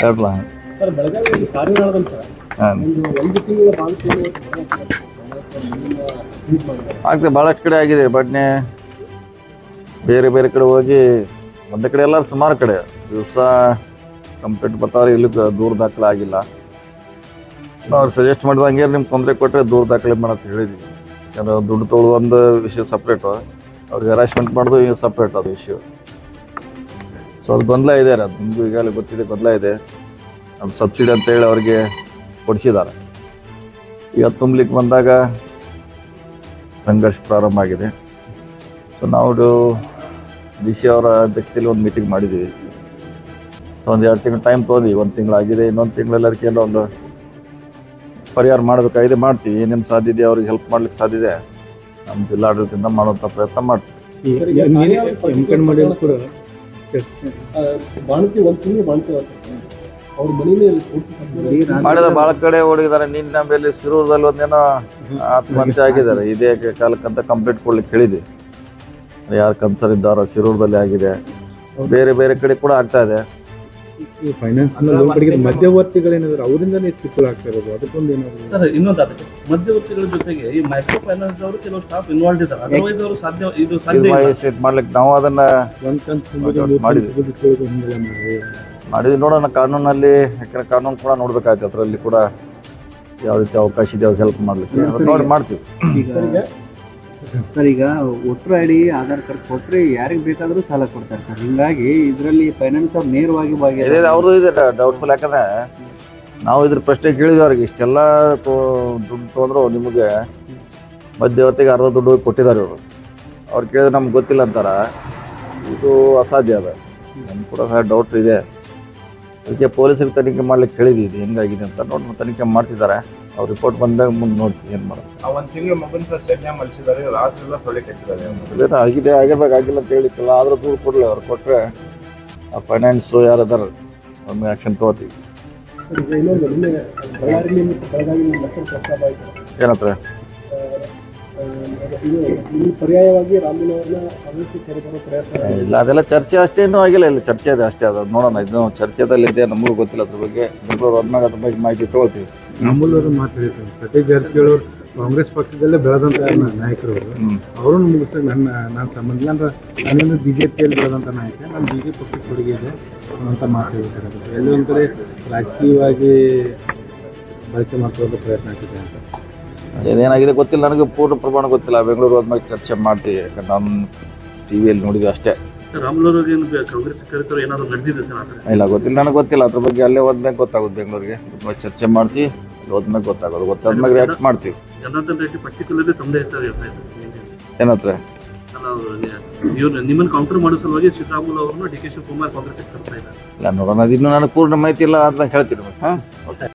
ಹೇಳ್ರಲ್ಲ. Sir, ಬೆಳಗಾವಿಯಲ್ಲಿ ಕಾರ್ಯನಿರ್ವಹಿಸಿದಂತ ಒಂದು ತಿಂಗಳ ಬಾಂಧವ್ಯ ಆಗ್ತದೆ. ಭಾಳಷ್ಟು ಕಡೆ ಆಗಿದೆ ಬಡ್ನೆ. ಬೇರೆ ಬೇರೆ ಕಡೆ ಹೋಗಿ ಒಂದೇ ಕಡೆ ಎಲ್ಲ ಸುಮಾರು ಕಡೆ ದಿವಸ ಕಂಪ್ಲೇಂಟ್ ಬರ್ತಾವ್ರೆ. ಇಲ್ಲಿ ದೂರ ದಾಖಲೆ ಆಗಿಲ್ಲ. ನಾವು ಸಜೆಸ್ಟ್ ಮಾಡಿದಂಗೆ ನಿಮ್ಗೆ ತೊಂದರೆ ಕೊಟ್ಟರೆ ದೂರ ದಾಖಲೆ ಮಾಡಕ್ಕೆ ಹೇಳಿದ್ವಿ. ಯಾಕಂದ್ರೆ ದುಡ್ಡು ತೊಗೊಳ್ಳೋ ಒಂದು ವಿಷಯ ಸಪ್ರೇಟು, ಅವ್ರಿಗೆ ಹರಾಸ್ಮೆಂಟ್ ಮಾಡೋದು ಈಗ ಸಪ್ರೇಟ್ ಅದು ವಿಷಯ. ಸೊ ಅದು ಗೊಂದಲ ಇದೆ. ಅದು ನಿಮಗೂ ಈಗಾಗಲೇ ಗೊತ್ತಿದೆ, ಗೊಂದಲ ಇದೆ. ಅದು ಸಬ್ಸಿಡಿ ಅಂತೇಳಿ ಅವ್ರಿಗೆ ಕೊಡಿಸಿದ್ದಾರೆ. ಈಗ ತುಂಬಲಿಕ್ಕೆ ಬಂದಾಗ ಸಂಘರ್ಷ ಪ್ರಾರಂಭ ಆಗಿದೆ. ಸೊ ನಾವು ಡಿ ಸಿ ಅವರ ಅಧ್ಯಕ್ಷತೆಯಲ್ಲಿ ಒಂದು ಮೀಟಿಂಗ್ ಮಾಡಿದ್ದೀವಿ. ಸೊ ಒಂದು 2 ತಿಂಗಳು ಟೈಮ್ ತೊಗೊಂಡು 1 ತಿಂಗಳಾಗಿದೆ. ಇನ್ನೊಂದು ತಿಂಗಳಲ್ಲಿ ಅದಕ್ಕೆಲ್ಲ ಒಂದು ಪರಿಹಾರ ಮಾಡಬೇಕಾಗಿದೆ, ಮಾಡ್ತೀವಿ. ಏನೇನು ಸಾಧ್ಯ ಇದೆ ಅವ್ರಿಗೆ ಹೆಲ್ಪ್ ಮಾಡ್ಲಿಕ್ಕೆ ಸಾಧ್ಯ ಇದೆ ನಮ್ಮ ಜಿಲ್ಲಾಡಳಿತದಿಂದ ಮಾಡುವಂಥ ಪ್ರಯತ್ನ ಮಾಡ್ತೀವಿ. ಮಾಡಿದ್ರೆ ಭಾಳ ಕಡೆ ಓಡಿದ್ದಾರೆ. ನಿನ್ನ ಮೇಲೆ ಸಿರೂರದಲ್ಲಿ ಒಂದೇನೋ ಆತ್ಮಹತ್ಯೆ ಆಗಿದ್ದಾರೆ. ಇದೇ ಕಾಲಕ್ಕಂತ ಕಂಪ್ಲೇಂಟ್ ಕೊಡ್ಲಿಕ್ಕೆ ಹೇಳಿದ್ವಿ. ಯಾರು ಕನ್ಸರ್ ಇದ್ದಾರೋ ಸಿರೂರದಲ್ಲಿ ಆಗಿದೆ. ಬೇರೆ ಬೇರೆ ಕಡೆ ಕೂಡ ಆಗ್ತಾ ಇದೆ. ಈ ಫೈನಾನ್ಸ್ ಮಧ್ಯವರ್ತಿಗಳೇನಾದ್ರು ಅವರಿಂದನೇ ಕಿತ್ತುಗಳು ಆಗ್ತಾ ಇರೋದು, ಅದಕ್ಕೊಂದು ಏನಾದ್ರು ಸರ್ ಇನ್ನೊಂದು ಅದಕ್ಕೆ ಮಧ್ಯವರ್ತಿಗಳ ಜೊತೆಗೆ ಈ ಮೈಕ್ರೋ ಫೈನಾನ್ಸ್ ಅವರು ಕೆಲವು ಸ್ಟಾಫ್ ಇನ್ವಾಲ್ವ್ ಇದ್ದಾರೆ. ಅದರ್ವೈಸ್ ಅವರು ಸಾಧ್ಯ ಮಾಡ್ಲಿಕ್ಕೆ ನಾವು ಅದನ್ನ ಮಾಡಿದ್ವಿ. ನೋಡೋಣ ಕಾನೂನಲ್ಲಿ, ಯಾಕಂದ್ರೆ ಕಾನೂನು ಕೂಡ ನೋಡ್ಬೇಕಾಯ್ತು. ಅದರಲ್ಲಿ ಕೂಡ ಯಾವ ರೀತಿ ಅವಕಾಶ ಇದೆ ಅವ್ರಿಗೆ ಹೆಲ್ಪ್ ಮಾಡ್ಲಿಕ್ಕೆ ನೋಡಿ ಮಾಡ್ತೀವಿ. ಸರ್, ಈಗ voter I D Aadhaar card ಕೊಟ್ಟರೆ ಯಾರಿಗೆ ಬೇಕಾದರೂ ಸಾಲ ಕೊಡ್ತಾರೆ ಸರ್. ಹಿಂಗಾಗಿ ಇದರಲ್ಲಿ ಫೈನಾನ್ಸ್ ಅವ್ರು ನೇರವಾಗಿ ಅವರು ಇದೆ ಡೌಟ್ಫುಲ್. ಯಾಕಂದ್ರೆ ನಾವು ಇದ್ರ ಪ್ರಶ್ನೆ ಕೇಳಿದ್ವಿ ಅವ್ರಿಗೆ. ಇಷ್ಟೆಲ್ಲ ದುಡ್ಡು ತೊಗೊಂಡ್ರು ನಿಮಗೆ ಮಧ್ಯವರ್ತಿಗೆ ಅರ್ಧ ದುಡ್ಡು ಕೊಟ್ಟಿದ್ದಾರೆ ಇವರು. ಅವ್ರು ಕೇಳಿದ್ರೆ ನಮ್ಗೆ ಗೊತ್ತಿಲ್ಲ ಅಂತಾರ. ಇದು ಅಸಾಧ್ಯ ಅದ. ನಮ್ಗೆ ಕೂಡ ಡೌಟ್ ಇದೆ. ಅದಕ್ಕೆ ಪೊಲೀಸರಿಗೆ ತನಿಖೆ ಮಾಡ್ಲಿಕ್ಕೆ ಹೇಳಿದ್ವಿ ಇದು ಹೆಂಗಾಗಿದೆ ಅಂತ. ನೋಡಿ ತನಿಖೆ ಮಾಡ್ತಿದ್ದಾರೆ. ಅವ್ರು ರಿಪೋರ್ಟ್ ಬಂದಾಗ ಮುಂದೆ ನೋಡ್ತೀವಿ ಏನು ಮಾಡೋದು. 1 ತಿಂಗಳು ಮಗನ ಸೆಡ್ನೆ ಮಾಡಿಸಿದ್ದಾರೆ, ರಾತ್ರಿ ಎಲ್ಲ ಸೊಳ್ಳೆ ಕಚ್ಚಿದ್ದಾರೆ. ಆಗಿದೆ, ಆಗಿರ್ಬೇಕು, ಆಗಿಲ್ಲ ಅಂತ ಹೇಳಿಕ್ಕಿಲ್ಲ. ಆದರೂ ದೂರು ಕೊಡಲಿ. ಅವ್ರು ಕೊಟ್ಟರೆ ಆ ಫೈನಾನ್ಸು ಯಾರದಾರ ಒಮ್ಮೆ ಆ್ಯಕ್ಷನ್ ತೊಗೋತೀವಿ. ಏನತ್ರ ಪರ್ಯಾಯವಾಗಿ ರಾಮನವ್ರನ್ನ ಇಲ್ಲ, ಅದೆಲ್ಲ ಚರ್ಚೆ ಅಷ್ಟೇನೂ ಆಗಿಲ್ಲ. ಇಲ್ಲ ಚರ್ಚೆ ಇದೆ ಅಷ್ಟೇ. ಅದು ನೋಡೋಣ. ಇದು ಚರ್ಚೆದಲ್ಲಿದೆ, ನಮಗೂ ಗೊತ್ತಿಲ್ಲ ಅದ್ರ ಬಗ್ಗೆ. ಬೆಂಗಳೂರು ಹೋದ್ಮೇಲೆ ಅದ್ರ ಬಗ್ಗೆ ಮಾಹಿತಿ ತೊಗೊಳ್ತೀವಿ. ನಮ್ಮಲ್ಲವರು ಮಾತಾಡಿದ್ರು. ಸತೀಶ್ ಜಾರಕಿಹೊಳಿ ಅವರು ಕಾಂಗ್ರೆಸ್ ಪಕ್ಷದಲ್ಲೇ ಬೆಳೆದಂಥ ನಾಯಕರು ಅವರು ಮುಗಿಸ್ತಾರೆ. ನನ್ನ ಸಂಬಂಧ ಅಂದ್ರೆ ನಾನೇನು BJPಯಲ್ಲಿ ಬೆಳೆದಂಥ ನಾಯಕ, ನಾನು BJP ಪಕ್ಷಕ್ಕೆ ಕೊಡುಗೆ ಇದೆ ಅಂತ ಮಾತಾಡಿದ್ದಾರೆ. ಎಲ್ಲಿ ಒಂದು ಕಡೆ ರಾಜಕೀಯವಾಗಿ ಬಳಕೆ ಮಾಡ್ಕೊಳ್ಳೋದು ಪ್ರಯತ್ನ ಆಗ್ತಿದೆ ಅಂತ. ಅದೇನಾಗಿದೆ ಗೊತ್ತಿಲ್ಲ, ನನಗೆ ಪೂರ್ಣ ಪ್ರಮಾಣ ಗೊತ್ತಿಲ್ಲ. ಬೆಂಗಳೂರು ಹೋದ್ಮೇಲೆ ಚರ್ಚೆ ಮಾಡ್ತೀವಿ. ಯಾಕಂದ್ರೆ ನಾನು ಟಿವಿಯಲ್ಲಿ ನೋಡಿದ್ವಿ ಅಷ್ಟೇ. ಇಲ್ಲ, ಗೊತ್ತಿಲ್ಲ, ನನಗೆ ಗೊತ್ತಿಲ್ಲ ಅದ್ರ ಬಗ್ಗೆ. ಅಲ್ಲೇ ಹೋದ್ಮೇಲೆ ಗೊತ್ತಾಗೋದು. ಬೆಂಗಳೂರಿಗೆ ಚರ್ಚೆ ಮಾಡ್ತೀವಿ. ಹೋದ್ಮೇಲೆ ಗೊತ್ತಾಗೋದು. ಗೊತ್ತಾದ್ಮೇಲೆ ರಿಯಾಕ್ಟ್ ಮಾಡ್ತೀವಿ. ಜನಾರ್ದನ್ ರೆಡ್ಡಿ ಪರ್ಟಿಕ್ಯುಲರ್ಲಿ ತಮ್ಮದೇ ಹೆಸರು ಏನತ್ರ ನಿಮ್ಮನ್ನು ಕೌಂಟರ್ ಮಾಡೋ ಸಲುವಾಗಿ ಸಿದ್ದರಾಮಯ್ಯ ಅವರನ್ನು DK ಶಿವಕುಮಾರ್ ಕಾಂಗ್ರೆಸ್ ತರ್ತಾ ಇದ್ದಾರೆ. ಇಲ್ಲ, ನೋಡೋಣ. ಅದು ಇನ್ನೂ ನನಗೆ ಪೂರ್ಣ ಮಾಹಿತಿ ಇಲ್ಲ. ಅದನ್ನ ಹೇಳ್ತೀನಿ.